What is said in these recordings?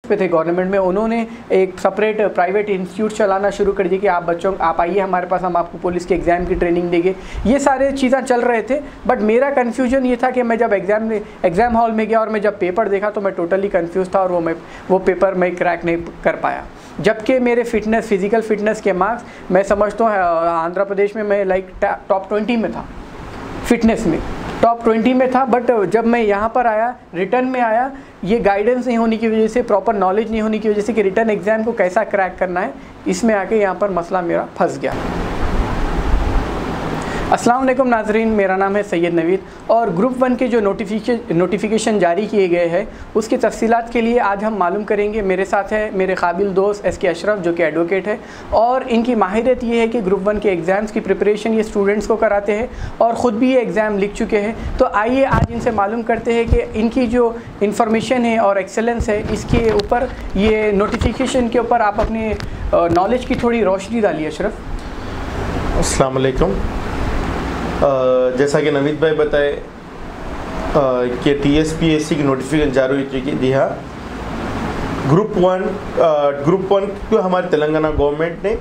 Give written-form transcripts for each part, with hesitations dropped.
पे थे गवर्नमेंट में, उन्होंने एक सेपरेट प्राइवेट इंस्टीट्यूट चलाना शुरू कर दिया कि आप बच्चों आप आइए हमारे पास, हम आपको पुलिस के एग्ज़ाम की ट्रेनिंग देंगे। ये सारे चीज़ें चल रहे थे, बट मेरा कन्फ्यूजन ये था कि मैं जब एग्ज़ाम हॉल में गया और मैं जब पेपर देखा तो मैं टोटली कन्फ्यूज़ था और वो पेपर मैं क्रैक नहीं कर पाया। जबकि मेरे फिज़िकल फिटनेस के मार्क्स मैं समझता हूँ आंध्र प्रदेश में मैं लाइक टॉप 20 में था, फिटनेस में टॉप 20 में था। बट जब मैं यहाँ पर आया, रिटर्न में आया, ये गाइडेंस नहीं होने की वजह से, प्रॉपर नॉलेज नहीं होने की वजह से कि रिटर्न एग्ज़ाम को कैसा क्रैक करना है, इसमें आके यहाँ पर मसला मेरा फंस गया। अस्सलाम वालेकुम नाज़रीन, मेरा नाम है सैयद नवीद और ग्रुप 1 के जो नोटिफिकेशन जारी किए गए हैं उसकी तफसीलात के लिए आज हम मालूम करेंगे। मेरे साथ है मेरे काबिल दोस्त SK अशरफ जो कि एडवोकेट है और इनकी माहिरत ये है कि ग्रुप 1 के एग्ज़ाम्स की प्रिपरेशन ये स्टूडेंट्स को कराते हैं और ख़ुद भी ये एग्ज़ाम लिख चुके हैं। तो आइए आज इनसे मालूम करते हैं कि इनकी जो इन्फॉर्मेशन है और एक्सेलेंस है इसके ऊपर, ये नोटिफिकेशन के ऊपर आप अपने नॉलेज की थोड़ी रोशनी डालिए अशरफ। अस्सलाम वालेकुम। जैसा कि नवीद भाई बताए कि TSPSC की नोटिफिकेशन जारी हो चुकी है। जी हाँ, ग्रुप वन को हमारी तेलंगाना गवर्नमेंट ने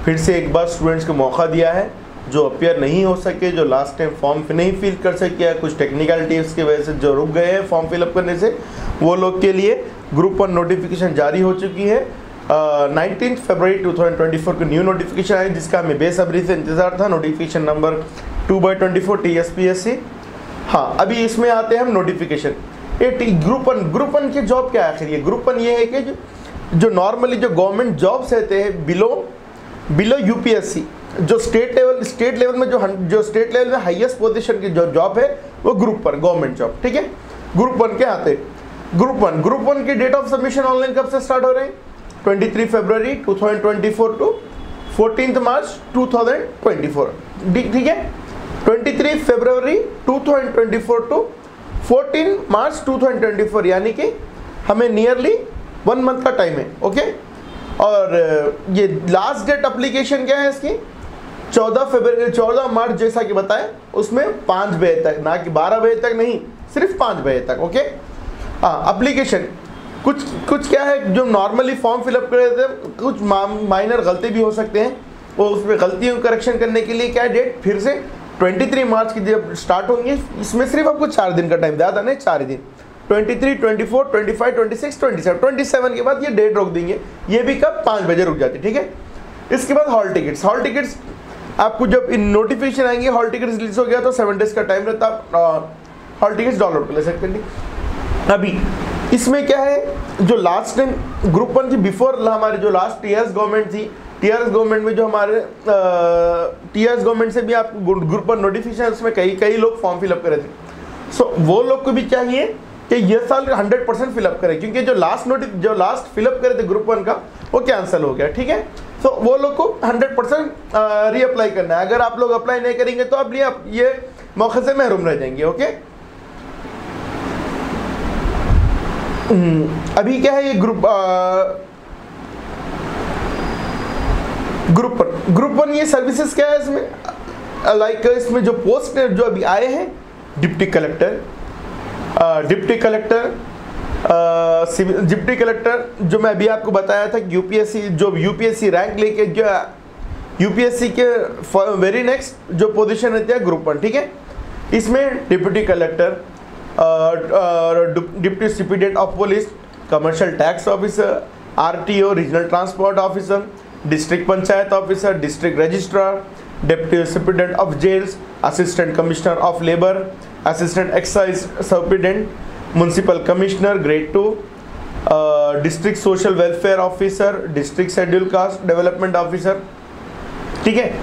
फिर से एक बार स्टूडेंट्स को मौका दिया है जो अपियर नहीं हो सके, जो लास्ट टाइम फॉर्म नहीं फिल कर सके, कुछ टेक्निकलिटीज़ की वजह से जो रुक गए हैं फॉर्म फिलअप करने से, वो लोग के लिए ग्रुप 1 नोटिफिकेशन जारी हो चुकी है। 19 फरवरी 2024 को न्यू नोटिफिकेशन आई जिसका हमें बेसब्री से इंतज़ार था, नोटिफिकेशन नंबर 2/24 TSPSC। हाँ, अभी इसमें आते हैं हम नोटिफिकेशन। ग्रुप वन की जॉब क्या है आखिर? ये ग्रुप 1 ये है कि जो नॉर्मली जो गवर्नमेंट जॉब्स रहते हैं बिलो UPSC, जो स्टेट लेवल में जो स्टेट लेवल में हाईएस्ट पोजीशन की जो जॉब है वो ग्रुप 1 गवर्नमेंट जॉब, ठीक है। ग्रुप 1 के आते ग्रुप वन की डेट ऑफ सबमिशन ऑनलाइन कब से स्टार्ट हो रहे हैं? 23 फरवरी 2024 टू 14 मार्च 2024, ठीक है। 23 फरवरी 2024 टू 14 मार्च 2024, यानी कि हमें नियरली 1 मंथ का टाइम है, ओके। और ये लास्ट डेट एप्लीकेशन क्या है इसकी? 14 मार्च जैसा कि बताएं, उसमें 5 बजे तक, ना कि 12 बजे तक नहीं, सिर्फ 5 बजे तक, ओके। हाँ, एप्लीकेशन कुछ क्या है, जो नॉर्मली फॉर्म फिलअप कर रहे थे, कुछ माइनर गलती भी हो सकते हैं, वो उसमें गलतियों को करेक्शन करने के लिए क्या है डेट फिर से 23 मार्च की जब स्टार्ट होंगे। इसमें सिर्फ आपको 4 दिन का टाइम, ज़्यादा नहीं, 4 दिन, 23, 24, 25, 26, 27 के बाद ये डेट रोक देंगे। ये भी कब? 5 बजे रुक जाती, ठीक है। इसके बाद हॉल टिकट्स आपको जब इन नोटिफिकेशन आएंगे, हॉल टिकट्स रिलीज हो गया तो 7 डेज का टाइम रहता, आप हॉल टिकट्स डाउनलोड कर ले सकते हैं। अभी इसमें क्या है, जो लास्ट टाइम ग्रुप 1 की बिफोर हमारी जो लास्ट TRS गवर्नमेंट थी, TRS गवर्नमेंट में जो हमारे TRS गवर्नमेंट से भी आप ग्रुप 1 नोटिफिकेशन, उसमें कई लोग फॉर्म फिलअप करे थे। सो वो लोग को भी चाहिए कि ये साल 100% फिलअप करें, क्योंकि जो लास्ट फिलअप करे थे ग्रुप 1 का वो कैंसिल हो गया, ठीक है। सो वो लोग को 100% रीअप्लाई करना है। अगर आप लोग अप्लाई नहीं करेंगे तो आप ये मौके से महरूम रह जाएंगे, ओके। अभी क्या है ये ग्रुप 1 ये सर्विसेज क्या है इसमें? लाइक इसमें जो पोस्ट जो अभी आए हैं, डिप्टी कलेक्टर, जो मैं अभी आपको बताया था कि यूपीएससी रैंक लेके जो यूपीएससी के वेरी नेक्स्ट जो पोजीशन रहती है ग्रुप 1, ठीक है। इसमें deputy collector, deputy superintendent of police, commercial tax officer, RTO regional transport officer, district panchayat officer, district registrar, deputy superintendent of jails, assistant commissioner of labour, assistant excise superintendent, municipal commissioner grade 2, district social welfare officer, district schedule caste development officer, ठीक है।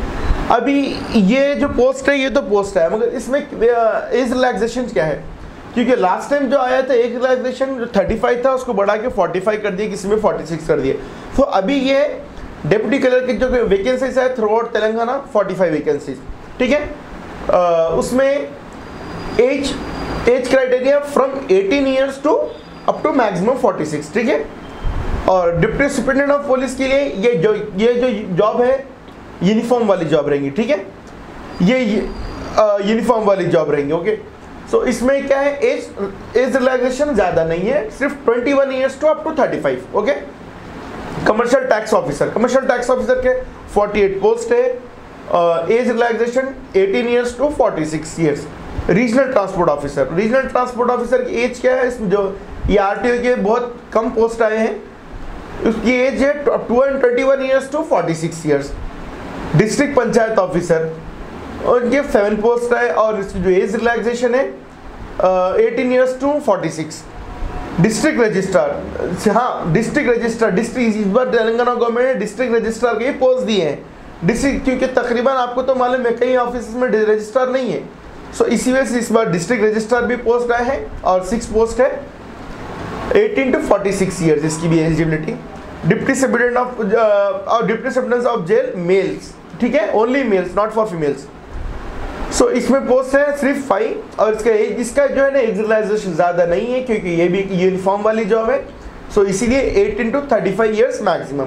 अभी ये जो post है ये तो post है, मगर इसमें एज रिलैक्सेशन क्या है? क्योंकि लास्ट टाइम जो आया था एज रिलैक्सेशन जो 35 था उसको बढ़ा के 45 कर दिया, किसी में 46 कर दिए। तो अभी ये डिप्टी कलेक्टर की जो वैकेंसीज है थ्रू आउट तेलंगाना 45 वैकेंसीज, ठीक है। उसमें age criteria from 18 years to up to maximum 46, ठीक है। और डिप्टी सुपरिटेंडेंट ऑफ पुलिस के लिए ये जो जॉब है यूनिफॉर्म वाली जॉब रहेंगी, ठीक है। ये यूनिफॉर्म वाली जॉब रहेंगी, ओके। सो इसमें क्या है, एज रिलैक्सेशन ज़्यादा नहीं है, सिर्फ 21 years to up to 35। Okay. Commercial tax officer के 48 पोस्ट है, age relaxation 18 years to 46 years. Regional transport officer की एज क्या है, इसमें जो ये आरटीओ के बहुत कम पोस्ट आए हैं, उसकी एज है 21 years to 46 years. District panchayat officer और ये 7 पोस्ट है और इसकी जो एज रिलैक्सेशन है 18 ईयर्स टू 46। डिस्ट्रिक्ट रजिस्ट्रार इस बार तेलंगाना गवर्नमेंट ने डिस्ट्रिक्ट रजिस्ट्रार के पोस्ट दिए हैं। डिस्ट्रिक्ट, क्योंकि तकरीबन आपको तो मालूम है कई ऑफिस में रजिस्ट्रार नहीं है, सो इसी वजह से इस बार डिस्ट्रिक्ट रजिस्ट्रार भी पोस्ट आए हैं और 6 पोस्ट है, 18 टू 46 ईयर्स इसकी भी eligibility. Deputy superintendent of jail males, ठीक है, only males, not for females. So इसमें पोस्ट है सिर्फ 5 और इसका जो है ना एज रिलैक्सेशन ज़्यादा नहीं है क्योंकि ये भी यूनिफॉर्म वाली जॉब है, सो इसीलिए 18 to 35 years maximum.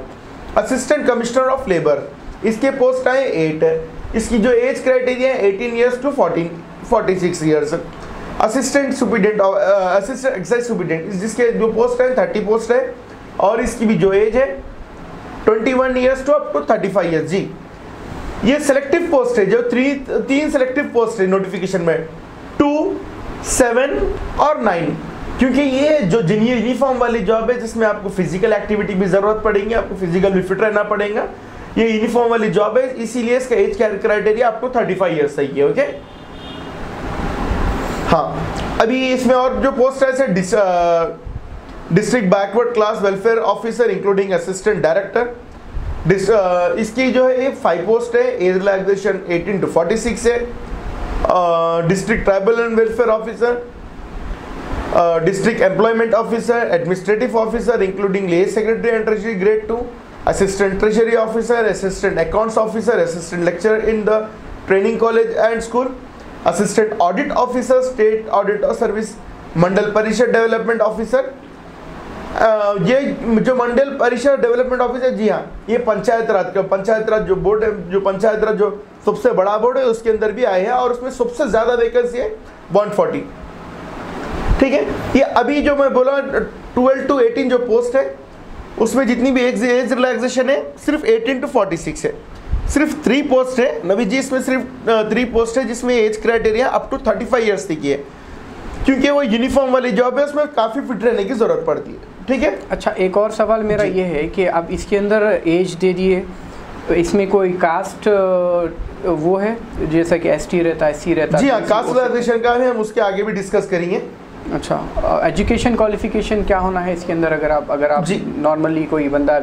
Assistant commissioner of labour, इसके पोस्ट आए 8 है, इसकी जो एज क्राइटेरिया है 18 years to 46 years. Assistant excise superintendent, जिसके जो पोस्ट है 30 पोस्ट है और इसकी भी जो एज है 21 years to up to 35 years. जी, ये सिलेक्टिव पोस्ट है, जो 3 सिलेक्टिव पोस्ट है नोटिफिकेशन में, 2, 7 और 9, क्योंकि ये जो यूनिफॉर्म वाली जॉब है जिसमें आपको फिजिकल एक्टिविटी भी जरूरत पड़ेगी, आपको फिजिकल भी फिट रहना पड़ेगा, ये यूनिफॉर्म वाली जॉब है, इसीलिए इसका एज क्राइटेरिया आपको 35 ईयर्स सही है। ओके। हाँ, अभी इसमें और जो पोस्ट है district backward class welfare officer including assistant director, इसकी जो है 5 पोस्ट है, एज रिलैक्सेशन 18 टू 46 है। District tribal and welfare officer, district employment officer, administrative officer including ledge secretary and treasury grade 2, assistant treasury officer, assistant accounts officer, assistant lecturer in the training college and school, assistant audit officer, state audit service, Mandal Parishad development officer. ये जो मंडल Parishad development officer, जी हाँ, ये पंचायत राज जो board है, जो पंचायत राज जो सबसे बड़ा बोर्ड है उसके अंदर भी आए हैं और उसमें सबसे ज्यादा वैकेंसी है 140। ठीक है, ये अभी जो मैं बोला 12 टू 18 जो पोस्ट है उसमें जितनी भी एज रिलैक्सेशन है सिर्फ 18 टू 46 है। सिर्फ 3 पोस्ट है नवी जी, इसमें सिर्फ 3 पोस्ट है जिसमें age criteria up to 35 years तक है, क्योंकि वो यूनिफॉर्म वाली जॉब है, उसमें काफ़ी फिट रहने की ज़रूरत पड़ती है। ठीक है। अच्छा, एक और सवाल मेरा ये है कि अब इसके अंदर एज दे दिए तो इसमें कोई कास्ट वो है जैसा कि एसटी रहता है, एससी रहता है? जी हाँ, कास्ट रिलैक्सेशन का है, हम उसके आगे भी डिस्कस करेंगे। अच्छा, एजुकेशन क्वालिफिकेशन क्या होना है इसके अंदर? अगर आप नॉर्मली कोई बंदा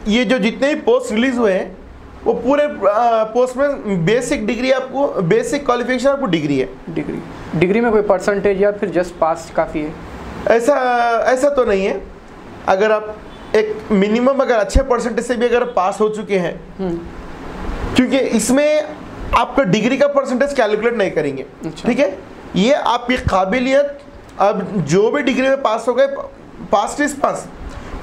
ये जो जितने भी पोस्ट रिलीज हुए हैं वो पूरे पोस्ट में बेसिक डिग्री, आपको बेसिक क्वालिफिकेशन आपको डिग्री है। डिग्री में कोई परसेंटेज या फिर जस्ट पास काफ़ी है? ऐसा तो नहीं है। अगर आप एक मिनिमम अगर अच्छे परसेंटेज से भी अगर पास हो चुके हैं, क्योंकि इसमें आपका डिग्री का परसेंटेज कैलकुलेट नहीं करेंगे। अच्छा। ठीक है, ये आपकी काबिलियत, अब जो भी डिग्री में पास हो गए, पास इज पास।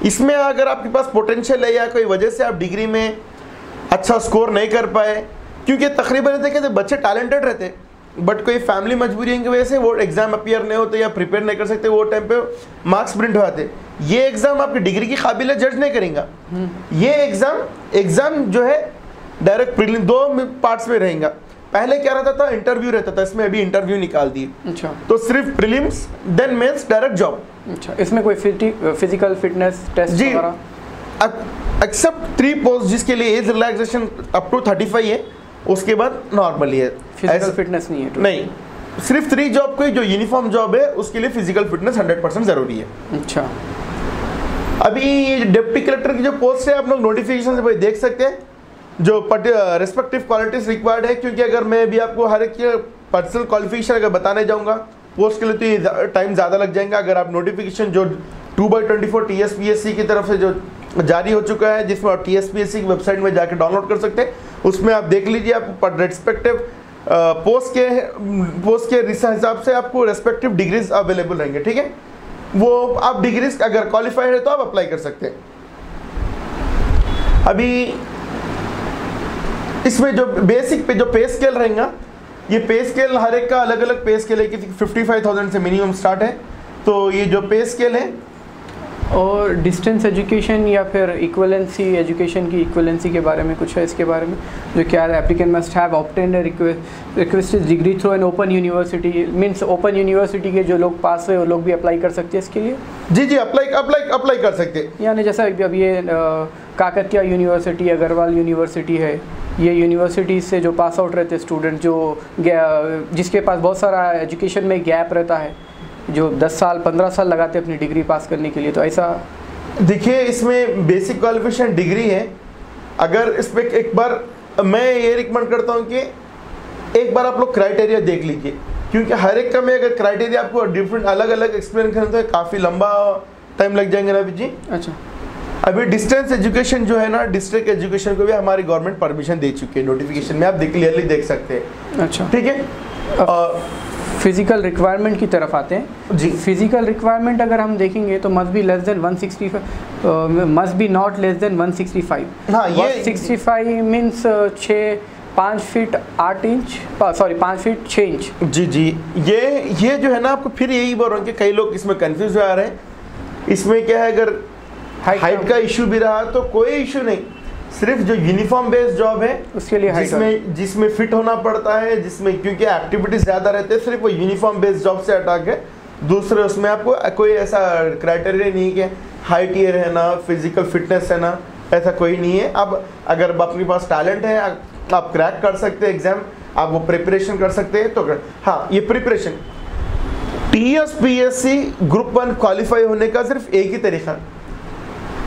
इसमें अगर आपके पास पोटेंशियल है या कोई वजह से आप डिग्री में अच्छा स्कोर नहीं कर पाए, क्योंकि तकरीबन कहते बच्चे टैलेंटेड रहते बट कोई फैमिली मजबूरी की वजह से वो एग्जाम अपीयर नहीं होते या प्रिपेयर नहीं कर सकते, वो टाइम पे मार्क्स प्रिंट हो जाते। ये एग्जाम आपकी डिग्री की काबिलियत जज नहीं करेगा। ये एग्जाम जो है डायरेक्ट प्रीलिम 2 पार्ट्स में रहेगा। पहले क्या रहता था, इंटरव्यू रहता था, इसमें अभी इंटरव्यू निकाल दिए। अच्छा, तो सिर्फ prelims then mains direct job. अच्छा, इसमें कोई फिजिकल फिटनेस टेस्ट जी एक्सेप्ट 3 पोस्ट जिसके लिए एज रिलैक्सेशन अप टू 35 है, उसके बाद नॉर्मली है, फिजिकल फिटनेस नहीं है तो? नहीं, सिर्फ 3 जॉब को जो यूनिफॉर्म जॉब है उसके लिए फिजिकल फिटनेस 100% जरूरी है। अच्छा, अभी डिप्टी कलेक्टर की जो पोस्ट है आप लोग नोटिफिकेशन से देख सकते हैं, जो रेस्पेक्टिव क्वालिटीज रिक्वायर्ड है, क्योंकि अगर मैं भी आपको हर एक पर्सनल क्वालिफिकेशन अगर बताने जाऊंगा पोस्ट के लिए तो ये टाइम ज़्यादा लग जाएगा। अगर आप नोटिफिकेशन जो 2/24 TSPSC की तरफ से जो जारी हो चुका है, जिसमें आप TSPSC की वेबसाइट में जाकर डाउनलोड कर सकते हैं, उसमें आप देख लीजिए, आप रेस्पेक्टिव पोस्ट के हिसाब से आपको रेस्पेक्टिव डिग्रीज अवेलेबल रहेंगे। ठीक है, वो आप डिग्रीज अगर क्वालिफाइड है तो आप अप्लाई कर सकते हैं। अभी इसमें जो बेसिक पे जो पे स्केल रहेगा ये पे स्केल हर एक का अलग अलग पे स्केल है, किसी 55,000 से मिनिमम स्टार्ट है। तो ये जो पे स्केल है, और डिस्टेंस एजुकेशन या फिर इक्वलेंसी एजुकेशन की इक्वलेंसी के बारे में कुछ है इसके बारे में, जो क्या है, applicant must have obtained requested degree through an open university, means open university के जो लोग पास हुए वो लोग भी अप्लाई कर सकते हैं इसके लिए? जी अप्लाई कर सकते हैं। यानी जैसा अब ये काकतिया यूनिवर्सिटी, अग्रवाल यूनिवर्सिटी है, ये यूनिवर्सिटी से जो पास आउट रहते स्टूडेंट, जो जिसके पास बहुत सारा एजुकेशन में गैप रहता है, जो 10 साल 15 साल लगाते हैं अपनी डिग्री पास करने के लिए, तो ऐसा देखिए इसमें बेसिक क्वालिफिकेशन डिग्री है। अगर इस पर एक बार मैं ये रिकमेंड करता हूँ कि एक बार आप लोग क्राइटेरिया देख लीजिए, क्योंकि हर एक का में अगर क्राइटेरिया आपको डिफरेंट अलग अलग एक्सप्लेन करना तो काफ़ी लंबा टाइम लग जाएंगे नवीद जी। अच्छा, अभी डिस्टेंस एजुकेशन जो है ना, डिस्ट्रिक्ट एजुकेशन को भी हमारी गवर्नमेंट परमिशन दे चुकी है, नोटिफिकेशन में आप क्लियरली देख सकते हैं। अच्छा, ठीक है। फिजिकल रिक्वायरमेंट की तरफ आते हैं जी। फिजिकल रिक्वायरमेंट अगर हम देखेंगे तो must be less than 165, must be not less than 165। हाँ, ये 165 means 5 feet 8 inch, sorry 5 feet 6 inch. जी ये जो है ना, आपको फिर यही बोल रहा हूँ कि कई लोग इसमें कंफ्यूज आ रहे हैं। इसमें क्या है, अगर हाइट का इशू भी रहा तो कोई इशू नहीं, सिर्फ जो यूनिफॉर्म बेस्ड जॉब है उसके लिए जिसमें फिट होना पड़ता है, जिसमें क्योंकि एक्टिविटीज ज़्यादा रहते हैं, सिर्फ वो यूनिफॉर्म बेस्ड जॉब से अटैक है। दूसरे उसमें आपको कोई ऐसा क्राइटेरिया नहीं कि हाइट ये रहना, फिजिकल फिटनेस है ना, ऐसा कोई नहीं है। अब अगर आपके पास टैलेंट है, आप क्रैक कर सकते हैं एग्जाम, आप वो प्रिपरेशन कर सकते हैं। तो हाँ, ये प्रिपरेशन TSPSC ग्रुप 1 क्वालिफाई होने का सिर्फ एक ही तरीका,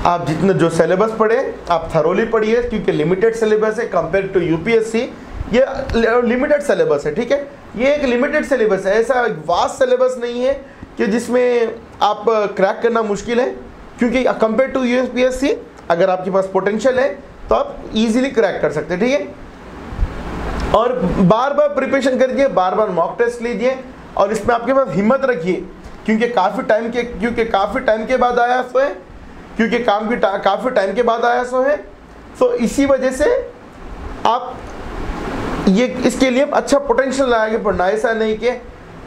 आप जितना जो सिलेबस पढ़े आप थरोली पढ़िए, क्योंकि लिमिटेड सिलेबस है कंपेयर टू UPSC। ये लिमिटेड सिलेबस है, ठीक है, ये एक लिमिटेड सिलेबस है, ऐसा वास्ट सिलेबस नहीं है कि जिसमें आप क्रैक करना मुश्किल है। क्योंकि कंपेयर टू UPSC अगर आपके पास पोटेंशियल है तो आप इजीली क्रैक कर सकते हैं, ठीक है। और बार बार प्रिपरेशन करिए, बार बार मॉक टेस्ट लीजिए, और इसमें आपके पास हिम्मत रखिए, क्योंकि काफ़ी टाइम के बाद आया सो है, काफ़ी टाइम के बाद आया सो है। तो इसी वजह से आप ये इसके लिए अच्छा पोटेंशियल लाएंगे पढ़ना, ऐसा नहीं कि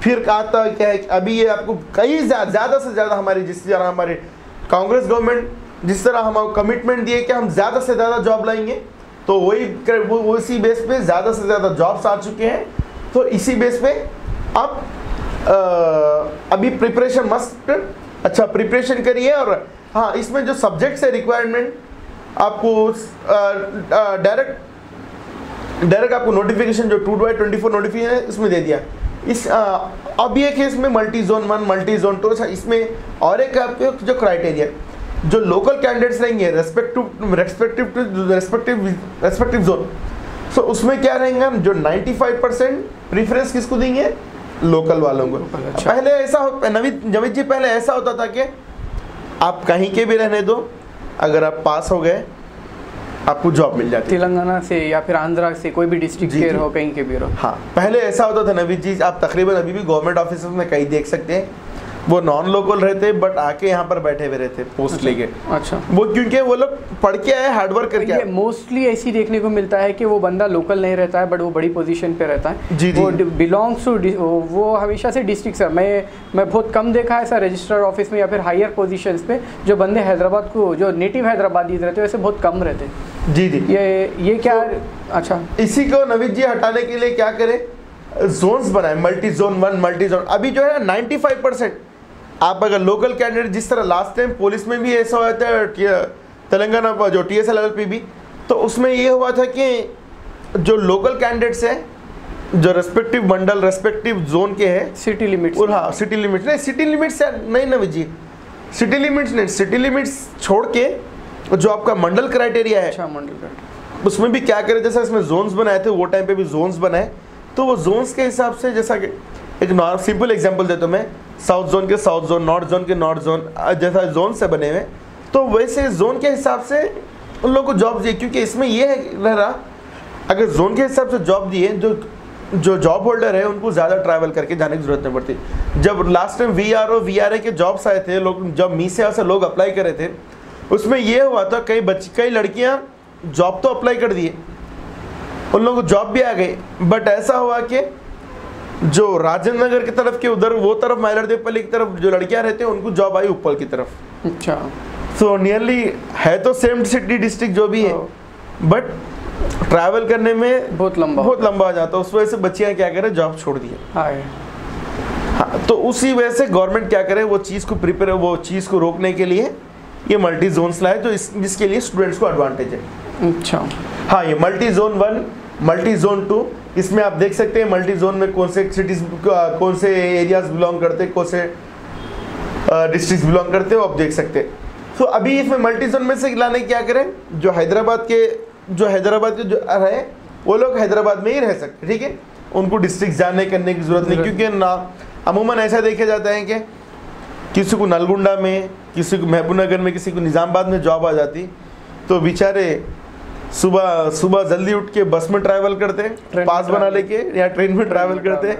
फिर आता क्या है। अभी ये आपको कई ज़्यादा से ज़्यादा हमारी जिस तरह हमारे कांग्रेस गवर्नमेंट जिस तरह हमको कमिटमेंट दिए कि हम ज़्यादा से ज़्यादा जॉब लाएंगे, तो वो इसी बेस पे ज़्यादा से ज़्यादा जॉब्स आ चुके हैं। तो इसी बेस पे आप अभी प्रिपरेशन मस्ट अच्छा प्रिपरेशन करिए। और हाँ, इसमें जो सब्जेक्ट्स है रिक्वायरमेंट आपको डायरेक्ट आपको नोटिफिकेशन जो 2/24 नोटिफिकेशन है इसमें दे दिया। इस अब ये केस में मल्टी जोन 1 मल्टी जोन 2, इसमें और एक आपके जो क्राइटेरिया जो लोकल कैंडिडेट्स रहेंगे रेस्पेक्टिव जोन, सो उसमें क्या रहेंगे, जो 95% प्रीफरेंस किसको देंगे, लोकल वालों को। अच्छा। पहले ऐसा नवीद जी पहले ऐसा होता था कि आप कहीं के भी रहने दो, अगर आप पास हो गए आपको जॉब मिल जाती है, तेलंगाना से या फिर आंध्रा से, कोई भी डिस्ट्रिक्ट के हो, कहीं के भी रहो। हाँ, पहले ऐसा होता था नवीद जी, आप तकरीबन अभी भी गवर्नमेंट ऑफिस में कहीं देख सकते हैं, वो नॉन लोकल रहते बट आके यहाँ पर बैठे हुए रहते पोस्ट अच्छा, लेके। अच्छा, वो क्योंकि वो लोग पढ़ के आए, हार्डवर्क करके आए। मोस्टली ऐसी देखने को मिलता है कि वो बंदा लोकल नहीं रहता है बट वो बड़ी पोजीशन पे रहता है। जी, वो बिलोंग्स टू, वो हमेशा से डिस्ट्रिक्ट से, मैं बहुत कम देखा है ऐसा रजिस्ट्रार ऑफिस में या फिर हायर पोजीशंस पे जो बंदे हैदराबाद को, जो नेटिव हैदराबादी रहते हैं, वैसे बहुत कम रहते हैं। जी, ये क्या। अच्छा, इसी को नवीद जी हटाने के लिए क्या करें, जोन्स बनाए, मल्टी जोन 1 मल्टी जोन। अभी जो है 95% आप अगर लोकल कैंडिडेट, जिस तरह लास्ट टाइम पुलिस में भी ऐसा हुआ था, तेलंगाना पर जो TSL LLP भी, तो उसमें ये हुआ था कि जो लोकल कैंडिडेट्स हैं, जो रेस्पेक्टिव मंडल रेस्पेक्टिव जोन के हैं, सिटी लिमिट्स, हाँ सिटी लिमिट्स नहीं, सिटी लिमिट्स नहीं नवीद जी, सिटी लिमिट्स नहीं, सिटी लिमिट्स छोड़ के जो आपका मंडल क्राइटेरिया है, अच्छा मंडल, उसमें भी क्या करें, जैसा इसमें जोन्स बनाए थे वो टाइम पे भी जोन्स बनाए, तो वो जोन्स के हिसाब से, जैसा कि एक सिंपल एग्जांपल देता हूँ मैं, साउथ जोन के साउथ जोन, नॉर्थ जोन के नॉर्थ जोन, जैसा जोन से बने हुए, तो वैसे जोन के हिसाब से उन लोगों को जॉब दिए। क्योंकि इसमें ये रह रहा, अगर जोन के हिसाब से जॉब दिए, जो जॉब होल्डर है उनको ज़्यादा ट्रैवल करके जाने की जरूरत नहीं पड़ती। जब लास्ट टाइम VRA के जॉब्स आए थे, लोग जब मीसे से लोग अप्लाई करे थे, उसमें ये हुआ था कई लड़कियां जॉब तो अप्लाई कर दिए, उन लोगों को जॉब भी आ गई, बट ऐसा हुआ कि जो राजेंद्र नगर की तरफ के उधर वो तरफ माइलरदेवपल्ली की तरफ जो लड़कियां रहते हैं उनको जॉब आई उप्पल की तरफ। अच्छा, सो नियरली है तो सेम सिटी डिस्ट्रिक्ट जो भी है, बट ट्रैवल करने में बहुत लंबा हो जाता है। उस वजह से बच्चियां क्या करें, जॉब छोड़ दिए। हाँ, तो उसी वजह से गवर्नमेंट क्या करे, वो चीज़ को रोकने के लिए ये मल्टी जोन्स लाए, जो जिसके लिए स्टूडेंट्स को एडवांटेज है। अच्छा, हाँ, ये मल्टी जोन 1, मल्टी जोन 2, इसमें आप देख सकते हैं मल्टी जोन में कौन से सिटीज, कौन से एरियाज बिलोंग करते हैं, कौन से डिस्ट्रिक्ट बिलोंग करते हो, आप देख सकते हैं। तो अभी इसमें मल्टी जोन में से लाने क्या करें, जो हैदराबाद के जो रहे वो लोग हैदराबाद में ही रह सकते, ठीक है, उनको डिस्ट्रिक्ट जाने करने की जरूरत नहीं, क्योंकि ना अमूमन ऐसा देखा जाता है कि किसी को नलगुंडा में, किसी को महबूबनगर में, किसी को निज़ामाबाद में जॉब आ जाती, तो बेचारे सुबह जल्दी उठ के बस में ट्रैवल करते हैं, पास बना लेके, या ट्रेन में ट्रैवल करते हैं,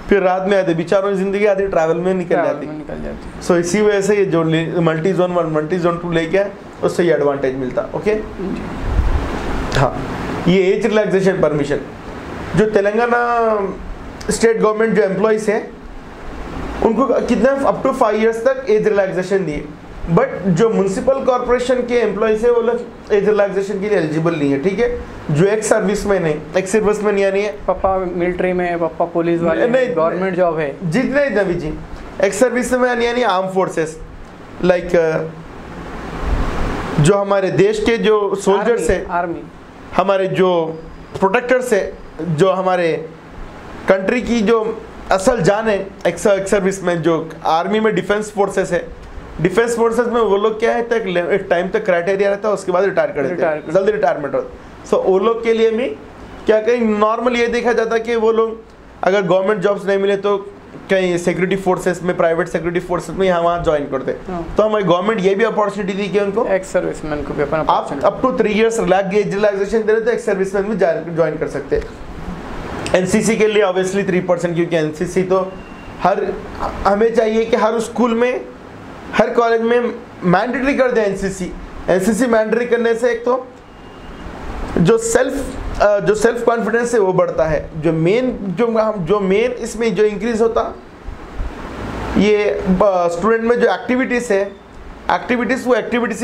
फिर रात में आते, बेचारों की जिंदगी आधी ट्रैवल में निकल जाती। सो इसी वजह से ये जो मल्टी जोन 1, मल्टी जोन 2 लेके आए, उससे ये एडवांटेज मिलता। ओके, हाँ, ये एज रिलैक्सेशन परमिशन जो तेलंगाना स्टेट गवर्नमेंट जो एम्प्लॉइज है उनको कितना अप टू 5 इयर्स तक एज रिलैक्सेशन दिए, बट जो म्युनिसिपल कॉर्पोरेशन के एम्प्लॉइज है वो लोग एज रिलैक्सेशन के लिए एलिजिबल नहीं है, ठीक है। जो एक्स सर्विसमैन यानी है, पापा मिलिट्री में, पापा पुलिस वाले, नहीं गवर्नमेंट जॉब है, जितने नवी जी एक्स सर्विसमैन यानी आर्म फोर्सेस, लाइक जो हमारे देश के जो सोल्जर्स है, आर्मी, हमारे जो प्रोटेक्टर्स है, जो हमारे कंट्री की जो असल जान है, एक्स सर्विस में जो आर्मी में डिफेंस फोर्सेस है, डिफेंस फोर्सेस में वो लोग क्या है, एक टाइम तक क्राइटेरिया रहता है, उसके बाद रिटायर कर देते हैं, जल्दी रिटायरमेंट होता। सो वो लोग के लिए भी क्या कहीं नॉर्मल ये देखा जाता है कि वो लोग अगर गवर्नमेंट जॉब्स नहीं मिले तो कहीं सिक्योरिटी फोर्सेस में, प्राइवेट सिक्योरिटी फोर्सेस में यहाँ वहाँ ज्वाइन करते। तो हमारी गवर्नमेंट ये भी अपॉर्चुनिटी दी कि उनको एक्स सर्विसमैन को भी अपना आप अप टू 3 इयर्स रिलैक्सेशन दे रहे थे, एक्स सर्विसमैन में ज्वाइन कर सकते हैं। एनसीसी के लिए ऑब्वियसली 3%, क्योंकि एनसीसी तो हमें चाहिए कि हर स्कूल में, हर कॉलेज में मैंडेटरी कर दे एनसीसी मैंडेटरी करने से एक तो जो सेल्फ कॉन्फिडेंस है वो बढ़ता है। जो मेन इसमें जो इंक्रीज होता, ये स्टूडेंट में जो एक्टिविटीज़ से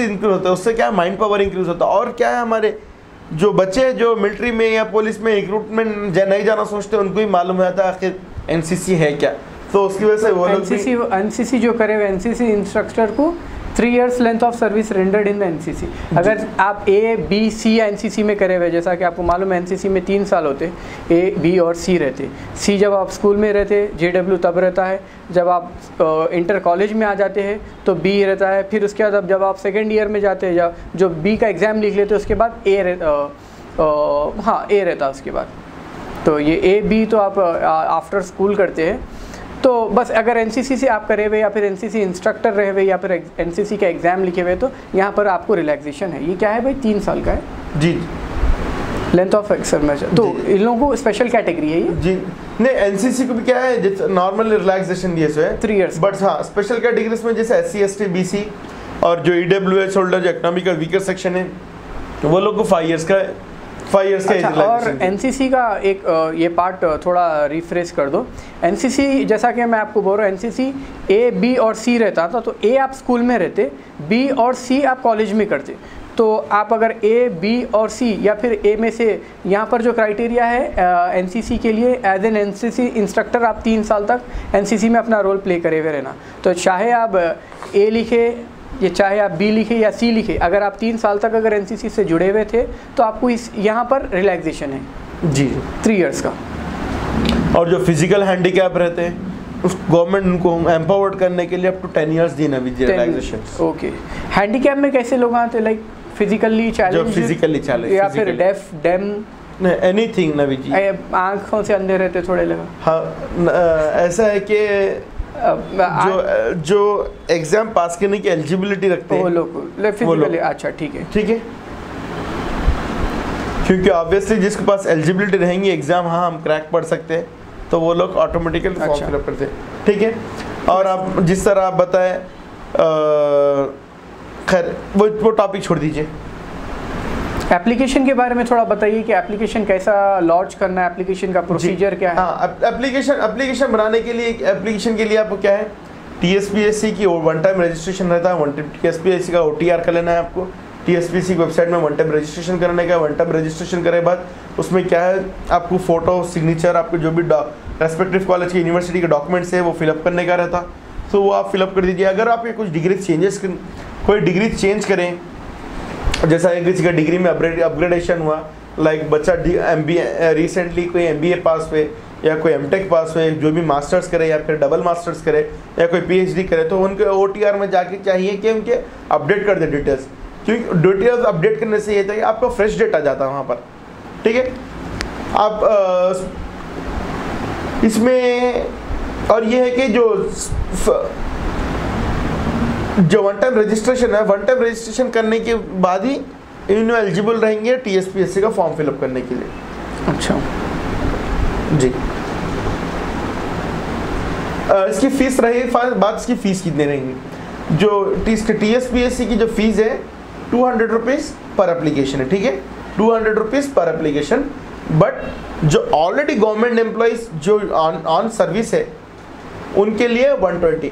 इंक्रीज होता है, उससे क्या माइंड पावर इंक्रीज होता है। और क्या है, हमारे जो बच्चे जो मिलिट्री में या पुलिस में रिक्रूटमेंट नहीं जाना सोचते, उनको ही मालूम रहता है आखिर एनसीसी है क्या, तो उसकी वजह से वो लोग एनसीसी जो करे हुए एनसीसी इंस्ट्रक्टर को 3 years length of service rendered in the NCC. अगर आप ए बी सी एनसीसी में करे हुए, जैसा कि आपको मालूम है एनसीसी में 3 साल होते, ए बी और सी रहते। सी जब आप स्कूल में रहते, जेडब्ल्यू तब रहता है, जब आप इंटर कॉलेज में आ जाते हैं तो बी रहता है, फिर उसके बाद जब आप सेकेंड ईयर में जाते हैं, जो बी का एग्ज़ाम लिख लेते हैं, उसके बाद ए रहता है उसके बाद। तो ये ए बी तो आप आफ्टर स्कूल करते हैं। तो बस अगर एनसीसी से आप करे हुए या फिर एनसीसी इंस्ट्रक्टर रहे हुए या फिर एनसीसी का एग्ज़ाम लिखे हुए, तो यहाँ पर आपको रिलैक्सेशन है। ये क्या है भाई, 3 साल का है जी, लेंथ ऑफ एक्सरमेशन। तो इन लोगों को स्पेशल कैटेगरी है ये जी। नहीं, एनसीसी को भी क्या है, नॉर्मल रिलैक्सेशन दिए है 3 इयर्स, बट हाँ स्पेशल कैटेगरीज में जैसे SC ST BC और जो EWS होल्डर, जो इकोनॉमिकल वीकर सेक्शन है, वो लोग को 5 इयर्स का अच्छा। और एनसीसी का एक ये पार्ट थोड़ा रिफ्रेश कर दो। एनसीसी जैसा कि मैं आपको बोल रहा हूँ, एनसीसी ए बी और सी रहता था। तो ए आप स्कूल में रहते, बी और सी आप कॉलेज में करते। तो आप अगर ए बी और सी या फिर ए में से, यहाँ पर जो क्राइटेरिया है एनसीसी के लिए, एज एन एनसीसी इंस्ट्रक्टर आप 3 साल तक एनसीसी में अपना रोल प्ले करे हुए रहना। तो चाहे आप ए लिखे, ये चाहे आप बी लिखे या सी लिखे, अगर आप 3 साल तक अगर एनसीसी से जुड़े हुए थे तो आपको इस यहाँ पर रिलैक्सेशन है जी, 3 इयर्स का। और जो फिजिकल हैंडीकैप रहते हैं, उस गवर्नमेंट उनको एम्पावर्ड करने के लिए अप टू 10 इयर्स देना भी रिलैक्सेशन। ओके, हैंडीकैप में कैसे लोग आते, लाइक फिजिकली चैलेंज या फिर डेफ डेम एनीथिंग नवी जी, आँखों से अंधे रहते थोड़े लोग। हाँ, ऐसा है कि जो एग्जाम पास करने की एलिजिबिलिटी रखते हैं वो लोग फिजिकली। अच्छा, ठीक है। क्योंकि ऑब्वियसली जिसके पास एलिजिबिलिटी रहेंगी एग्जाम, हाँ हम क्रैक पढ़ सकते हैं, तो वो लोग ऑटोमेटिकली फॉर्म फिलअप करते हैं, ठीक है। और आप जिस तरह आप बताएं, खैर वो टॉपिक छोड़ दीजिए। एप्लीकेशन के बारे में थोड़ा बताइए कि एप्लीकेशन कैसा लॉन्च करना है, एप्लीकेशन का प्रोसीजर क्या है? हाँ, एप्लीकेशन बनाने के लिए, एप्लीकेशन के लिए आपको क्या है, टीएसपीएससी की वन टाइम रजिस्ट्रेशन रहता है, टीएसपीएससी का ओटीआर कर लेना है आपको। टीएसपीएससी वेबसाइट में वन टाइम रजिस्ट्रेशन करने का, वन टाइम रजिस्ट्रेशन करे बाद उसमें क्या है, आपको फोटो, सिग्नेचर, आपके जो भी रेस्पेक्टिव कॉलेज की, यूनिवर्सिटी के डॉक्यूमेंट्स है वो फिलअप करने का रहता, तो वो आप फिलअप कर दीजिए। अगर आपके कुछ डिग्री चेंजेस, कोई डिग्री चेंज करें, जैसा किसी का डिग्री में अपग्रेडेशन हुआ, लाइक बच्चा MBA रिसेंटली कोई MBA पास हुए या कोई MTech पास हुए, जो भी मास्टर्स करे या फिर डबल मास्टर्स करे या कोई PhD करे, तो उनके OTR में जाके चाहिए कि उनके अपडेट कर दे डिटेल्स, क्योंकि डिटेल्स अपडेट करने से ये था कि आपका फ्रेश डेटा जाता है वहाँ पर, ठीक है। आप इसमें और ये है कि जो वन टाइम रजिस्ट्रेशन है, वन टाइम रजिस्ट्रेशन करने के बाद ही एलिजिबल रहेंगे टीएसपीएससी का फॉर्म फिलअप करने के लिए। अच्छा जी। इसकी फीस रही बात, इसकी फीस कितनी रहेंगी? जो टीएसपीएससी की जो फीस है 200 रुपीज़ पर एप्लीकेशन है, ठीक है, 200 रुपीज़ पर एप्लीकेशन। बट जो ऑलरेडी गवर्नमेंट एम्प्लॉइज जो ऑन सर्विस है उनके लिए 120,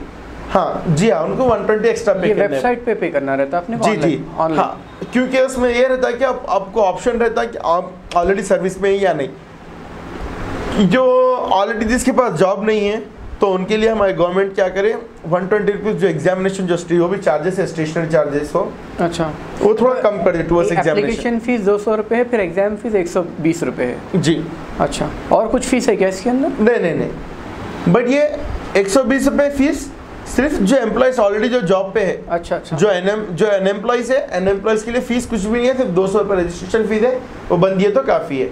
हाँ जी हाँ, उनको 120 एक्स्ट्रा पे करना है। वेबसाइट पे करना रहता है अपने को? जी हाँ, क्योंकि उसमें ये रहता है कि आपको ऑप्शन रहता है कि आप ऑलरेडी सर्विस में ही या नहीं। जो ऑलरेडी जिसके पास जॉब नहीं है तो उनके लिए हमारे गवर्नमेंट क्या करे, 120 रुपीज़ जो एग्जामिनेशन जो भी चार्जेस है, स्टेशनरी चार्जेस हो, अच्छा, वो थोड़ा कम कर दे टुवर्ड्स एग्जामिनेशन। एप्लीकेशन फीस 200 रुपये है, फिर एग्जाम फीस 120 रुपये है जी। अच्छा, और कुछ फीस है क्या इसके अंदर? नहीं, बट ये 120 रुपये फीस सिर्फ जो एम्प्लॉइज ऑलरेडी जो जॉब पे है। अच्छा। जो अनएम्प्लॉइज है, अनएम्प्लॉइज के लिए फीस कुछ भी नहीं है, सिर्फ 200 रुपये रजिस्ट्रेशन फीस है, वो बन दिए तो काफ़ी है।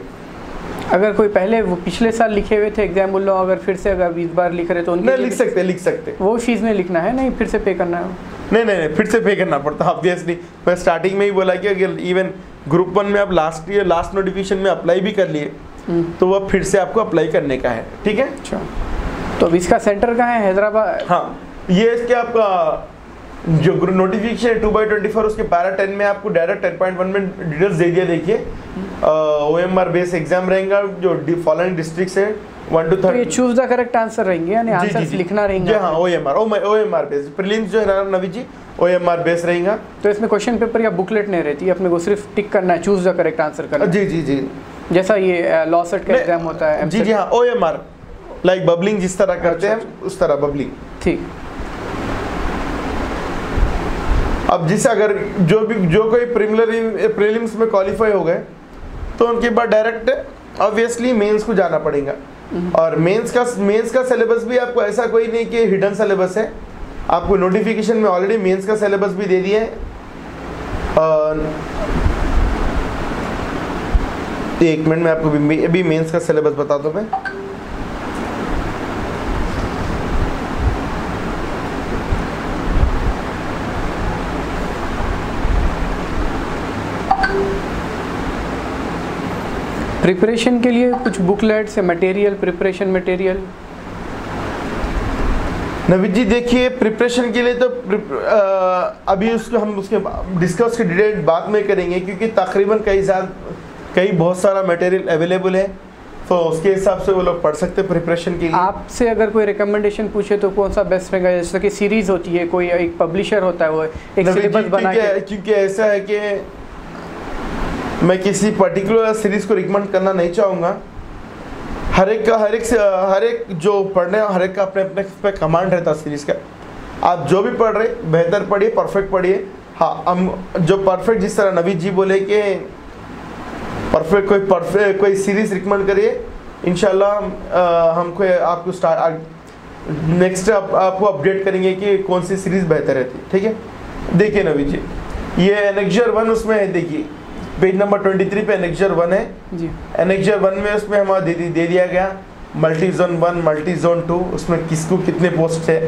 अगर कोई पहले वो पिछले साल लिखे हुए थे एग्जाम, उन लोग अगर फिर से अगर 20 बार लिख रहे तो उनके लिख सकते वो फीस में लिखना है, नहीं फिर से पे करना है? नहीं, फिर से पे करना पड़ता ऑब्वियसली। मैं स्टार्टिंग में ही बोला कि अगर इवन ग्रुप 1 में आप लास्ट नोटिफिकेशन में अप्लाई भी कर लिए तो वह फिर से आपको अप्लाई करने का है, ठीक है। अच्छा, तो अब इसका सेंटर कहाँ है? हैदराबाद? हाँ, ये इसके आपका जो नोटिफिकेशन है 2/24 उसके पैरा 10 में आपको डायरेक्ट 10.1 में डिटेल्स दे दिया। देखिए OMR बेस एग्जाम रहेगा, जो फॉलोइंग डिस्ट्रिक्ट्स है 1 to 30। ये चूज द करेक्ट आंसर रहेंगे, यानी आंसर्स लिखना रहेंगे। हाँ, OMR बेस प्रीलिम्स जो है नवी जी, OMR बेस रहेगा। तो इसमें क्वेश्चन पेपर या बुकलेट नहीं रहती, अपने को सिर्फ टिक करना है, चूज द करेक्ट आंसर करना है। जी, जैसा ये लॉ सेट का एग्जाम होता है। जी हाँ, OMR लाइक बबलिंग जिस तरह करते हैं उस तरह बबलिंग, ठीक। अब जिसे अगर जो कोई प्रीलिम्स में क्वालिफाई हो गए तो उनके बाद डायरेक्ट ऑब्वियसली मेंस को जाना पड़ेगा। और मेंस का सिलेबस भी आपको ऐसा कोई नहीं कि हिडन सिलेबस है, आपको नोटिफिकेशन में ऑलरेडी मेंस का सिलेबस भी दे दिया है। एक मिनट में आपको अभी मेंस का सिलेबस बता दो मैं। प्रिपरेशन के लिए कुछ बुकलेट्स या मटेरियल, प्रिपरेशन मटेरियल? नवीद जी देखिए, प्रिपरेशन के लिए तो अभी हम उसके डिस्कस के डिटेल बाद में करेंगे, क्योंकि तकरीबन कई बहुत सारा मटेरियल अवेलेबल है, तो उसके हिसाब से वो लोग पढ़ सकते हैं प्रिपरेशन के लिए। आपसे अगर कोई रिकमेंडेशन पूछे तो कौन सा बेस्ट रहेगा? जैसे कि सीरीज होती है, कोई एक पब्लिशर होता है वो एक सिलेबस बना के, क्योंकि ऐसा है कि मैं किसी पर्टिकुलर सीरीज को रिकमेंड करना नहीं चाहूँगा। हर एक जो पढ़ने, हर एक का अपने पे कमांड रहता है सीरीज का। आप जो भी पढ़ रहे बेहतर पढ़िए, परफेक्ट पढ़िए। हाँ, हम जो परफेक्ट, जिस तरह नवीद जी बोले कि परफेक्ट कोई सीरीज रिकमेंड करिए, इंशाल्लाह हमको आपको नेक्स्ट आपको अपडेट करेंगे कि कौन सी सीरीज बेहतर रहती है, ठीक है। देखिए नवीद जी, ये एनेक्चर 1 उसमें है, देखिए पेज नंबर 23 पे एनेक्चर 1 है जी। एनेक्चर 1 में उसमें हमारा दे दिया गया मल्टी जोन 1, मल्टी जोन 2, उसमें किसको कितने पोस्ट है,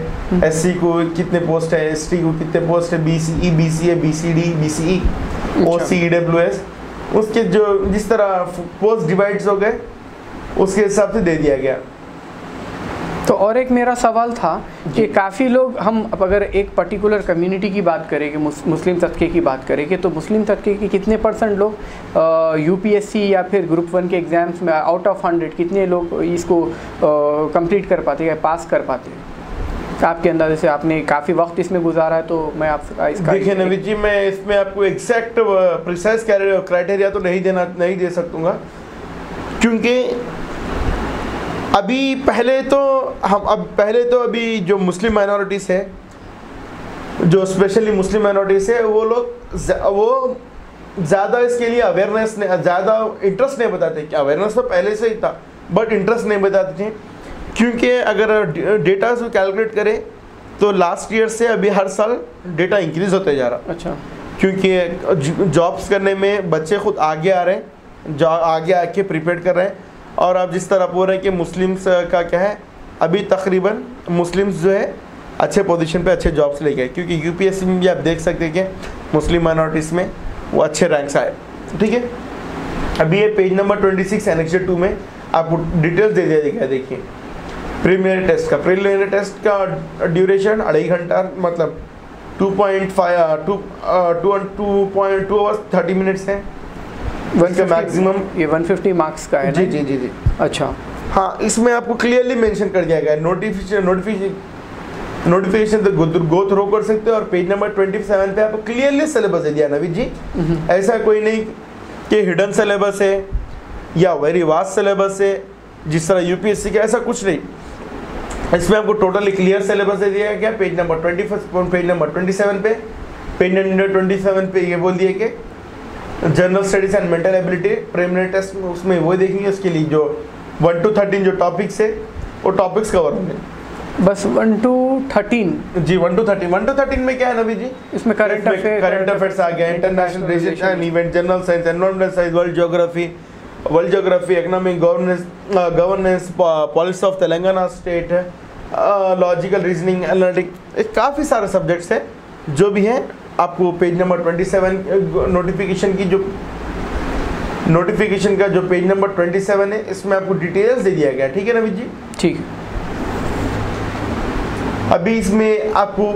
SC को कितने पोस्ट है, ST को कितने पोस्ट है, BCE, BCA, BCD, BCE, OC, EWS, उसके जो जिस तरह पोस्ट डिवाइड्स हो गए उसके हिसाब से दे दिया गया। तो और एक मेरा सवाल था कि काफ़ी लोग, हम अब अगर एक पर्टिकुलर कम्युनिटी की बात करें कि मुस्लिम तबके की बात करें कि तो मुस्लिम तबके के कितने % लोग यूपीएससी या फिर ग्रुप 1 के एग्ज़ाम्स में आउट ऑफ 100 कितने लोग इसको कंप्लीट कर पाते या पास कर पाते हैं? आपके अंदाजे से, आपने काफ़ी वक्त इसमें गुजारा है, तो मैं आपका इसका देखिए नवीद जी, मैं इसमें आपको एग्जैक्ट प्रिसाइज क्राइटेरिया तो नहीं दे सकूँगा, क्योंकि पहले तो अभी जो मुस्लिम माइनॉरिटीज़ है, जो स्पेशली मुस्लिम माइनॉरिटीज़ है, वो ज़्यादा इसके लिए अवेयरनेस ज़्यादा इंटरेस्ट नहीं बताते। कि अवेयरनेस तो पहले से ही था, बट इंटरेस्ट नहीं बताते थे, क्योंकि अगर डेटा से कैलकुलेट करें तो लास्ट ईयर से अभी हर साल डेटा इंक्रीज़ होते जा रहा। अच्छा। क्योंकि जॉब्स करने में बच्चे खुद आगे आ रहे हैं, आगे आके प्रिपेयर कर रहे हैं। और अब जिस तरह बोल रहे हैं कि मुस्लिम्स का क्या है, अभी तकरीबन मुस्लिम्स जो है अच्छे पोजीशन पे अच्छे जॉब्स ले गए, क्योंकि यूपीएससी में भी आप देख सकते हैं कि मुस्लिम माइनॉरिटीज़ में वो अच्छे रैंक्स आए। ठीक है, अभी ये पेज नंबर 26 एनेक्सर 2 में आपको डिटेल्स दे दिया गया। देखिए, प्रीलिमिनरी टेस्ट का ड्यूरेशन 2.5 घंटा, मतलब 2.2 आवर्स 30 मिनट्स है। मैक्सिमम ये 150 मार्क्स का है। जी। अच्छा, हाँ, इसमें आपको क्लियरली मेंशन कर दिया गया है। नोटिफिकेशन तो गो थ्रू कर सकते हो, और पेज नंबर 27 पे आपको क्लियरली सिलेबस दे दिया नवीद जी। ऐसा कोई नहीं कि हिडन सिलेबस है या वेरी वास्ट सिलेबस है जिस तरह यूपीएससी का, ऐसा कुछ नहीं। इसमें आपको टोटली क्लियर सिलेबस दे दिया गया। पेज नंबर 27 पे, पेज नंबर 27 पे ये बोल दिए कि general studies and mental ability preliminary test में, उसमें वो देखेंगे। उसके लिए जो 1 to 13 जो टॉपिक्स है, वो टॉपिक्स कवर होंगे। बस 1 to 13 जी, 1 to 13 में क्या है नवी जी? इसमें करंट अफेयर्स आ गया, international relations and event, general science, environmental science, world geography, economic governance, policy of Telangana state, logical reasoning, analytic, काफ़ी सारे सब्जेक्ट्स हैं जो भी हैं। आपको पेज नंबर 27 नोटिफिकेशन का जो पेज नंबर 27 है, इसमें आपको डिटेल्स दे दिया गया। ठीक है नवीद जी? ठीक है। अभी इसमें आपको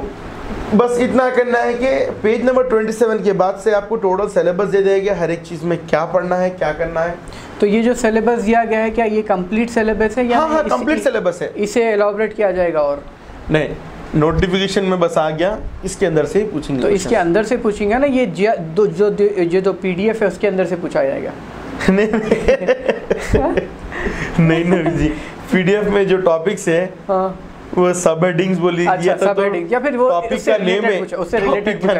बस इतना करना है कि पेज नंबर 27 के बाद से आपको टोटल सिलेबस दे दिया गया, हर एक चीज़ में क्या पढ़ना है, क्या करना है। तो ये जो सिलेबस दिया गया है, क्या ये कंप्लीट सिलेबस है या? हाँ, कंप्लीट सिलेबस है। इसे एलॉबरेट किया जाएगा? और नहीं, नोटिफिकेशन में बस आ गया, इसके अंदर से ही पूछेंगे। तो इसके अंदर से पूछेंगे ना, ये जो पीडीएफ है उसके अंदर से पूछा जाएगा? नहीं जी, पीडीएफ में जो टॉपिक्स है, हाँ, वो सब हेडिंग्स बोली। अच्छा, सब हेडिंग या फिर वो टॉपिक का नेम है, उससे रिलेटेड पूछा।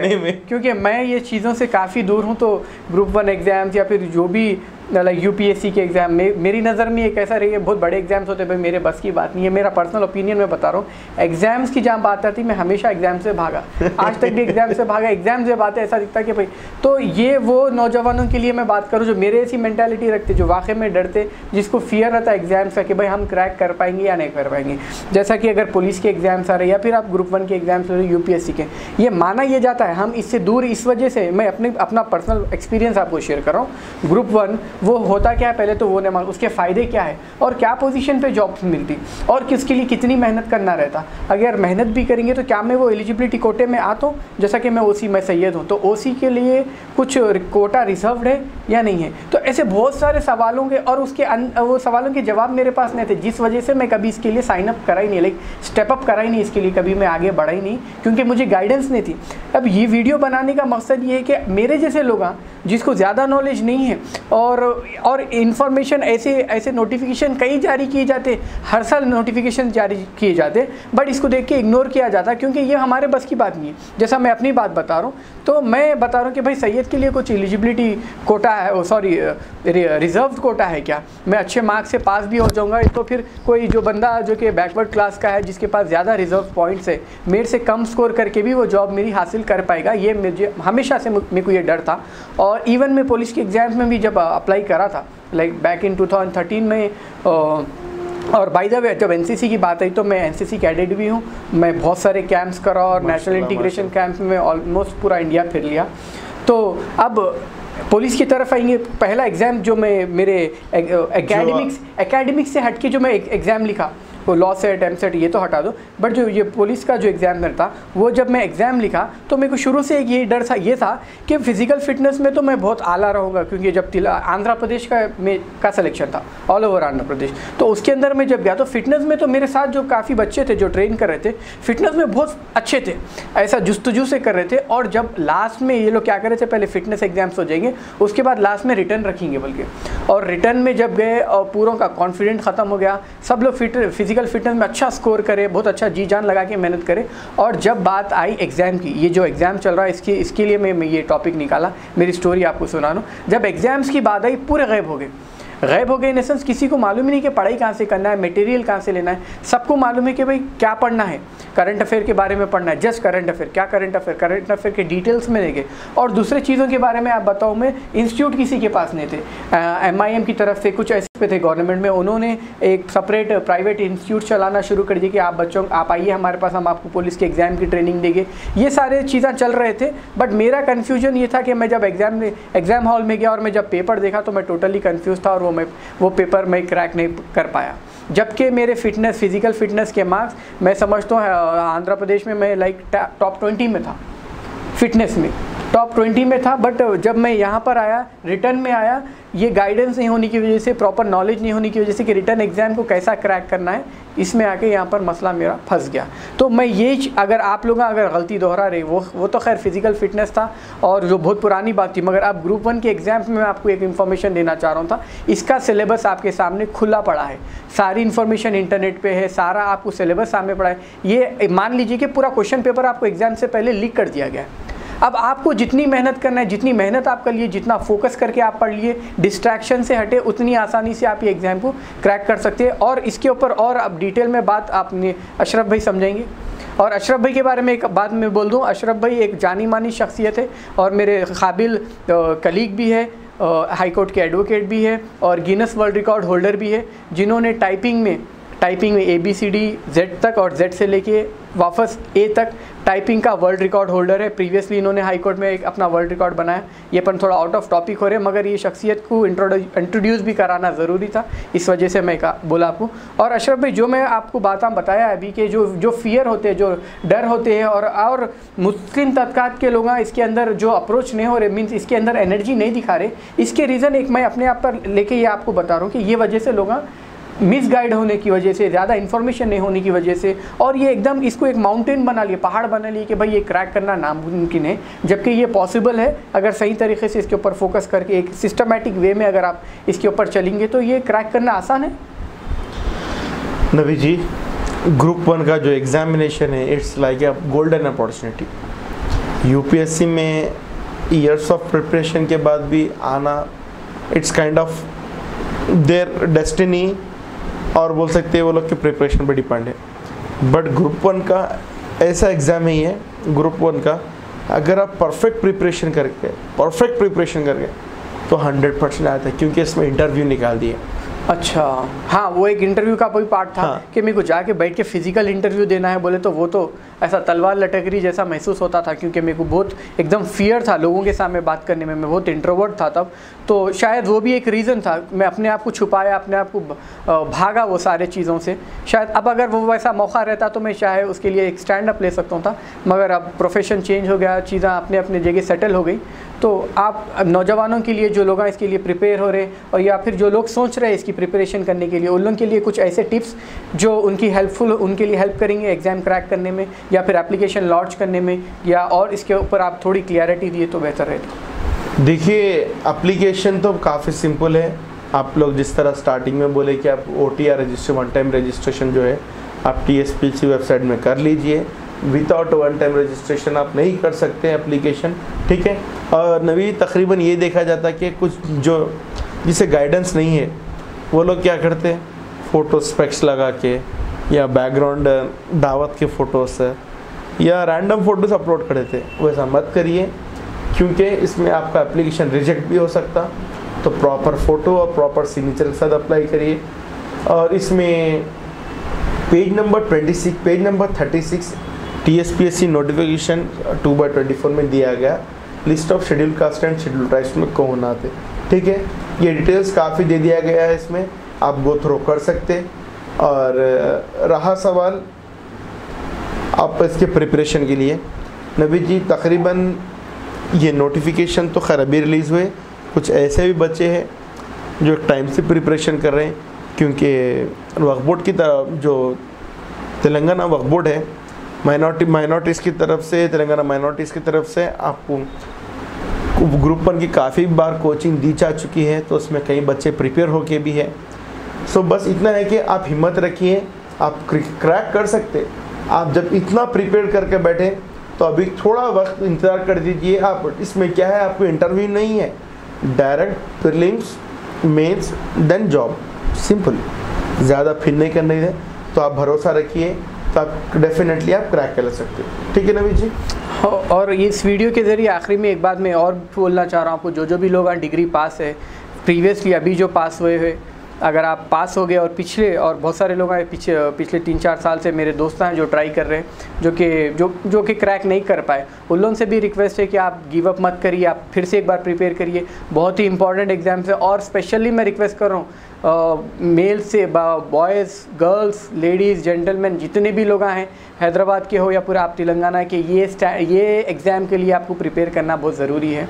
क्योंकि मैं ये चीज़ों से काफ़ी दूर हूँ, तो ग्रुप 1 एग्जाम्स या फिर जो भी लाइक यूपीएससी के एग्जाम में मेरी नज़र में एक ऐसा रही है, बहुत बड़े एग्जाम्स होते हैं भाई, मेरे बस की बात नहीं है, मेरा पर्सनल ओपिनियन मैं बता रहा हूँ। एग्जाम्स की जहाँ बात आती, मैं हमेशा एग्जाम से भागा, आज तक भी एग्जाम से भागा। एग्जाम से बात है, ऐसा दिखता कि भाई, तो ये वो नौजवानों के लिए मैं बात करूँ जो मेरे ऐसी मेंटालिटी रखते, जो वाकई में डरते, जिसको फियर रहता है एग्जाम्स का कि भाई हम क्रैक कर पाएंगे या नहीं कर पाएंगे। जैसा कि अगर पुलिस के एग्जाम्स आ रहे या फिर आप ग्रुप 1 के एग्जाम्स हो रहे, यूपीएससी के, ये माना ये जाता है हम इससे दूर। इस वजह से मैं अपना पर्सनल एक्सपीरियंस आपको शेयर कर रहा हूँ। ग्रुप 1 वो होता क्या, पहले तो वो नहीं मालूम उसके फ़ायदे क्या है और क्या पोजीशन पे जॉब्स मिलती और किसके लिए कितनी मेहनत करना रहता। अगर मेहनत भी करेंगे तो क्या मैं वो एलिजिबिलिटी कोटे में आता हूँ? जैसा कि मैं ओसी, मैं सैयद हूँ, तो ओसी के लिए कुछ कोटा रिजर्व्ड है या नहीं है? तो ऐसे बहुत सारे सवालों के, और उसके वो सवालों के जवाब मेरे पास नहीं थे, जिस वजह से मैं कभी इसके लिए साइन अप करा ही नहीं, लाइक स्टेप अप करा ही नहीं, इसके लिए कभी मैं आगे बढ़ा ही नहीं, क्योंकि मुझे गाइडेंस नहीं थी। अब ये वीडियो बनाने का मकसद ये है कि मेरे जैसे लोग जिसको ज़्यादा नॉलेज नहीं है और इन्फॉर्मेशन ऐसे नोटिफिकेशन कई जारी किए जाते, हर साल नोटिफिकेशन जारी किए जाते, बट इसको देख के इग्नोर किया जाता, क्योंकि ये हमारे बस की बात नहीं है। जैसा मैं अपनी बात बता रहा हूँ, तो मैं बता रहा हूँ कि भाई सैयद के लिए कुछ एलिजिबिलिटी कोटा है, सॉरी रिजर्व कोटा है क्या? मैं अच्छे मार्क्स से पास भी हो जाऊँगा, तो फिर कोई जो बंदा जो कि बैकवर्ड क्लास का है, जिसके पास ज़्यादा रिजर्व पॉइंट्स है, मेरे से कम स्कोर करके भी वो जॉब मेरी हासिल कर पाएगा, ये मुझे हमेशा से मेरे को ये डर था। और इवन मैं पुलिस के एग्ज़ाम्स में भी जब अप्लाई करा था, लाइक बैक इन 2013 में, और बाय द वे जब एनसीसी की बात आई तो मैं एनसीसी कैडेट भी हूँ, मैं बहुत सारे कैंप्स करा और नेशनल इंटीग्रेशन कैंप में ऑलमोस्ट पूरा इंडिया फिर लिया। तो अब पुलिस की तरफ आएंगे, पहला एग्ज़ाम जो मैं मेरे एकेडमिक्स से हटके जो मैं एग्ज़ाम लिखा, वो लॉ सेट एमसेट ये तो हटा दो, बट जो ये पुलिस का जो एग्जामिनर था वो जब मैं एग्ज़ाम लिखा तो मेरे को शुरू से एक ये डर था, ये था कि फिजिकल फिटनेस में तो मैं बहुत आला रहूँगा, क्योंकि जब आंध्र प्रदेश का सिलेक्शन था, ऑल ओवर आंध्र प्रदेश, तो उसके अंदर मैं जब गया तो फिटनेस में तो मेरे साथ जो काफ़ी बच्चे थे जो ट्रेन कर रहे थे फिटनेस में बहुत अच्छे थे, ऐसा जुस्तजू से कर रहे थे। और जब लास्ट में ये लोग क्या कर रहे थे, पहले फिटनेस एग्जाम्स हो जाएंगे उसके बाद लास्ट में रिटर्न रखेंगे बल्कि, और रिटर्न में जब गए और पूरों का कॉन्फिडेंट ख़त्म हो गया, सब लोग फिजिकल फिटनेस में अच्छा स्कोर करे, बहुत अच्छा जी जान लगा के मेहनत करे। और जब बात आई एग्ज़ाम की, ये जो एग्ज़ाम चल रहा है इसके लिए मैं ये टॉपिक निकाला, मेरी स्टोरी आपको सुना रहा हूँ। जब एग्ज़ाम्स की बात आई पूरे गायब हो गए इन सेंस किसी को मालूम ही नहीं कि पढ़ाई कहाँ से करना है, मटेरियल कहाँ से लेना है। सबको मालूम है कि भाई क्या पढ़ना है, करंट अफेयर के बारे में पढ़ना है, जस्ट करंट अफेयर। क्या करंट अफेयर के डिटेल्स में देंगे, और दूसरे चीज़ों के बारे में आप बताऊँ मैं, इंस्टीट्यूट किसी के पास नहीं थे। MIM की तरफ से कुछ ऐसे पे थे गवर्नमेंट में, उन्होंने एक सेपरेट प्राइवेट इंस्टीट्यूट चलाना शुरू कर दिया कि आप आइए हमारे पास, हम आपको पुलिस के एग्ज़ाम की ट्रेनिंग देंगे। ये सारे चीज़ें चल रहे थे, बट मेरा कन्फ्यूजन ये था कि मैं जब एग्ज़ाम हॉल में गया और मैं जब पेपर देखा तो मैं टोटली कन्फ्यूज़ था, और वो पेपर मैं क्रैक नहीं कर पाया। जबकि मेरे फिजिकल फिटनेस के मार्क्स मैं समझता हूँ आंध्र प्रदेश में मैं लाइक टॉप 20 में था, फिटनेस में टॉप 20 में था। बट जब मैं यहाँ पर आया, रिटर्न में आया, ये गाइडेंस नहीं होने की वजह से, प्रॉपर नॉलेज नहीं होने की वजह से कि रिटर्न एग्ज़ाम को कैसा क्रैक करना है, इसमें आके यहाँ पर मसला मेरा फंस गया। तो मैं ये अगर आप लोग अगर गलती दोहरा रहे, वो तो खैर फिजिकल फिटनेस था और जो बहुत पुरानी बात थी, मगर अब ग्रुप 1 के एग्ज़ाम में मैं आपको एक इन्फॉर्मेशन देना चाह रहा था। इसका सिलेबस आपके सामने खुला पड़ा है, सारी इन्फॉर्मेशन इंटरनेट पे है, सारा आपको सिलेबस सामने पड़ा है। ये मान लीजिए कि पूरा क्वेश्चन पेपर आपको एग्ज़ाम से पहले लीक कर दिया गया है। अब आपको जितनी मेहनत करना है, जितनी मेहनत आप कर लिए, जितना फोकस करके आप पढ़ लिए, डिस्ट्रैक्शन से हटे, उतनी आसानी से आप ये एग्ज़ाम को क्रैक कर सकते हैं। और इसके ऊपर और अब डिटेल में बात आपने अशरफ भाई समझाएंगे। और अशरफ भाई के बारे में एक बात मैं बोल दूं, अशरफ भाई एक जानी मानी शख्सियत है और मेरे काबिल कलीग भी है, हाई कोर्ट के एडवोकेट भी है और गिनेस वर्ल्ड रिकॉर्ड होल्डर भी है, जिन्होंने टाइपिंग में ABCD Z तक और Z से लेके वापस A तक टाइपिंग का वर्ल्ड रिकॉर्ड होल्डर है। प्रीवियसली इन्होंने हाई कोर्ट में एक अपना वर्ल्ड रिकॉर्ड बनाया। ये पर थोड़ा आउट ऑफ टॉपिक हो रहे हैं, मगर ये शख्सियत को इंट्रोड्यूस भी कराना ज़रूरी था, इस वजह से मैं बोला आपको। और अशरफ भाई, जो मैं आपको बात बताया अभी के जो फियर होते हैं, जो डर होते हैं, और मुस्लिम तबकात के लोग इसके अंदर जो अप्रोच नहीं हो रहे, मीन्स इसके अंदर एनर्जी नहीं दिखा रहे, इसके रीज़न एक मैं अपने आप पर लेके ये आपको बता रहा हूँ कि ये वजह से लोग मिसगाइड होने की वजह से, ज़्यादा इन्फॉर्मेशन नहीं होने की वजह से, और ये एकदम इसको एक माउंटेन बना लिए, पहाड़ बना लिए कि भाई ये क्रैक करना नामुमकिन है, जबकि ये पॉसिबल है। अगर सही तरीके से इसके ऊपर फोकस करके एक सिस्टमेटिक वे में अगर आप इसके ऊपर चलेंगे तो ये क्रैक करना आसान है। नवी जी, ग्रुप 1 का जो एग्जामिनेशन है, it's like a golden opportunity. UPSC में ईयर्स ऑफ प्रिपरेशन के बाद भी आना, it's kind of their destiny, और बोल सकते हैं वो लोग की प्रिपरेशन पर डिपेंड है। बट ग्रुप 1 का ऐसा एग्ज़ाम ही है, ग्रुप 1 का अगर आप परफेक्ट प्रिपरेशन करके तो 100% आता है, क्योंकि इसमें इंटरव्यू निकाल दिए। अच्छा, हाँ, वो एक इंटरव्यू का कोई पार्ट था। हाँ। कि मेरे को जाके बैठ के फिजिकल इंटरव्यू देना है बोले तो वो तो ऐसा तलवार लटक रही जैसा महसूस होता था, क्योंकि मेरे को बहुत एकदम फियर था लोगों के सामने बात करने में। मैं बहुत इंट्रोवर्ट था तब, तो शायद वो भी एक रीज़न था। मैं अपने आप को छुपाया, अपने आप को भागा वो सारे चीज़ों से। शायद अब अगर वो वैसा मौका रहता तो मैं शायद उसके लिए एक स्टैंड अप ले सकता था, मगर अब प्रोफेशन चेंज हो गया, चीज़ें अपने अपने जगह सेटल हो गई। तो आप नौजवानों के लिए, जो लोग इसके लिए प्रिपेयर हो रहे, और या फिर जो लोग सोच रहे हैं इसकी प्रिपरेशन करने के लिए, उन लोगों के लिए कुछ ऐसे टिप्स जो उनकी उनके लिए हेल्प करेंगे एग्ज़ाम क्रैक करने में या फिर एप्लीकेशन लॉन्च करने में, या और इसके ऊपर आप थोड़ी क्लियरिटी दिए तो बेहतर रहता। देखिए, एप्लीकेशन तो काफ़ी सिंपल है। आप लोग जिस तरह स्टार्टिंग में बोले कि आप OTR register, one time registration जो है आप TSPC वेबसाइट में कर लीजिए। विदाउट वन टाइम रजिस्ट्रेशन आप नहीं कर सकते एप्लीकेशन, ठीक है। और नवी तकरीबन ये देखा जाता है कि कुछ जो जिसे गाइडेंस नहीं है वो लोग क्या करते हैं, फ़ोटो स्पेक्स लगा के या बैकग्राउंड दावत के फ़ोटोज़ या रैंडम फ़ोटोज़ अपलोड कर देते हैं। वैसा मत करिए, क्योंकि इसमें आपका एप्लीकेशन रिजेक्ट भी हो सकता। तो प्रॉपर फ़ोटो और प्रॉपर सिग्नेचर के साथ अप्लाई करिए। और इसमें पेज नंबर 36 TSPSC नोटिफिकेशन 2/24 में दिया गया list of schedule caste and schedule tribes में कौन आते, ठीक है। ये डिटेल्स काफ़ी दे दिया गया है, इसमें आप गो थ्रो कर सकते। और रहा सवाल आप इसके प्रिपरेशन के लिए, नवीद जी तकरीबन ये नोटिफिकेशन तो खैर अभी रिलीज़ हुए, कुछ ऐसे भी बच्चे हैं जो टाइम से प्रिपरेशन कर रहे हैं, क्योंकि वक्फ बोर्ड की तरफ जो तेलंगाना वक्फ बोर्ड है माइनॉरिटीज़ की तरफ से, तेलंगाना माइनॉरिटीज़ की तरफ से आपको ग्रुप 1 की काफ़ी बार कोचिंग दी जा चुकी है, तो उसमें कई बच्चे प्रिपेयर होके भी है। सो बस इतना है कि आप हिम्मत रखिए, आप क्रैक कर सकते। आप जब इतना प्रिपेयर करके बैठे तो अभी थोड़ा वक्त इंतज़ार कर दीजिए। आप इसमें क्या है, आपको इंटरव्यू नहीं है, direct prelims mains then job, simple, ज़्यादा फिर नहीं करने है। तो आप भरोसा रखिए, तो आप डेफिनेटली आप क्रैक कर सकते हो। ठीक है नवीद जी। और इस वीडियो के ज़रिए आखिरी में एक बात मैं और बोलना चाह रहा हूँ आपको, जो भी लोग डिग्री पास है प्रीवियसली, अभी जो पास हुए, अगर आप पास हो गए और पिछले, और बहुत सारे लोग हैं पिछले 3-4 साल से मेरे दोस्त हैं जो ट्राई कर रहे हैं, जो कि क्रैक नहीं कर पाए, उन लोगों से भी रिक्वेस्ट है कि आप गिव अप मत करिए, आप फिर से एक बार प्रिपेयर करिए। बहुत ही इंपॉर्टेंट एग्जाम्स है, और स्पेशली मैं रिक्वेस्ट कर रहा हूँ मेल से, बॉयज़, गर्ल्स, लेडीज़, जेंटलमैन, जितने भी लोग हैं, हैदराबाद के हो या पूरा आप तेलंगाना के, ये एग्ज़ाम के लिए आपको प्रिपेयर करना बहुत ज़रूरी है।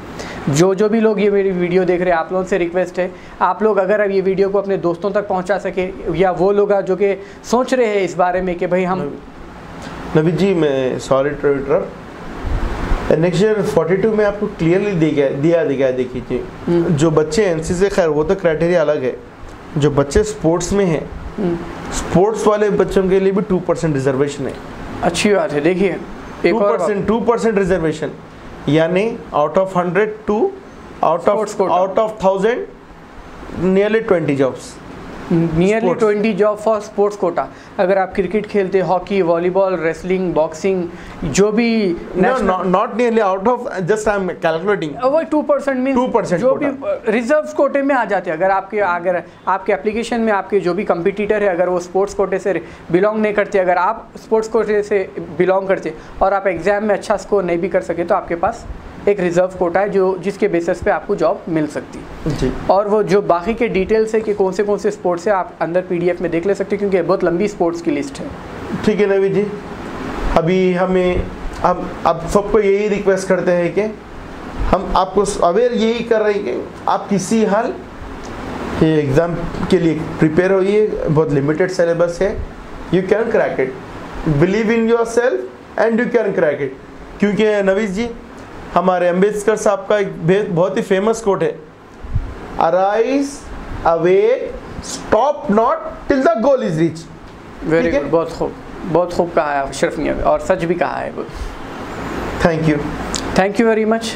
जो भी लोग ये मेरी वीडियो देख रहे हैं, आप लोगों से रिक्वेस्ट है, आप लोग अगर अब ये वीडियो को अपने दोस्तों तक पहुंचा सके, या वो लोग जो कि सोच रहे हैं इस बारे में कि भाई हम। नवीद जी मैं sorry to interrupt, next year 42 में आपको क्लियरली दिया गया। देखिए जो बच्चे एनसीसी से, खैर वो तो क्राइटेरिया अलग है, जो बच्चे स्पोर्ट्स में हैं, स्पोर्ट्स वाले बच्चों के लिए भी 2% रिजर्वेशन है। अच्छी बात है। देखिए 2% रिजर्वेशन, यानी out of 100 two out of 1000 nearly 20 jobs, nearly 20 job for sports quota. अगर आप क्रिकेट खेलते, हॉकी, वॉलीबॉल, रेसलिंग, बॉक्सिंग, जो भी not nearly out of, just I am calculating, वो 2% मीन 2% जो भी रिजर्व कोटे में आ जाते हैं। अगर आपके एप्लीकेशन में आपके जो भी कंपटीटर है, अगर वो स्पोर्ट्स कोटे से बिलोंग नहीं करते, अगर आप स्पोर्ट्स कोटे से बिलोंग करते और आप एग्जाम में अच्छा स्कोर नहीं भी कर सके, तो आपके पास एक रिजर्व कोटा है जिसके बेसिस पे आपको जॉब मिल सकती है जी। और वो जो बाकी के डिटेल्स है कि कौन से स्पोर्ट्स है, आप अंदर PDF में देख ले सकते हैं, क्योंकि बहुत लंबी स्पोर्ट्स की लिस्ट है। ठीक है नवीद जी, अभी हम अब सबको यही रिक्वेस्ट करते हैं कि हम आपको अवेयर यही कर रहे हैं कि आप किसी हाल ये एग्ज़ाम के लिए प्रिपेयर होइए। बहुत लिमिटेड सिलेबस है, you can crack it, believe in your self and you can crack it. क्योंकि नवीद जी, हमारे अम्बेडकर साहब का एक बहुत ही फेमस कोट है, arise, awake, stop not till the goal is reach. Very good, बहुत खूब कहा है अशरफ मियां, और सच भी कहा है। Thank you very much.